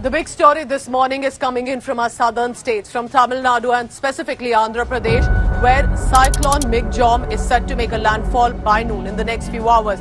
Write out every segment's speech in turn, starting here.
The big story this morning is coming in from our southern states, from Tamil Nadu and specifically Andhra Pradesh, where cyclone Migjom is set to make a landfall by noon in the next few hours.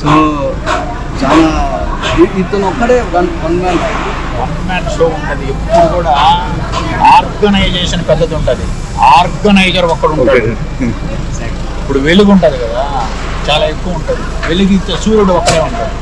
So, ఇతను ఒక్కడే one man show ఉంటుంది. ఎప్పుడు కూడా organisation పెద్దది ఉంటుంది, organiser ఒక్కడు ఉంటాడు. ఇప్పుడు వెలుగు ఉంటుంది కదా, చాలా ఎక్కువ ఉంటుంది. వెలుగు సూర్యుడు ఒక్కడే ఉంటాడు.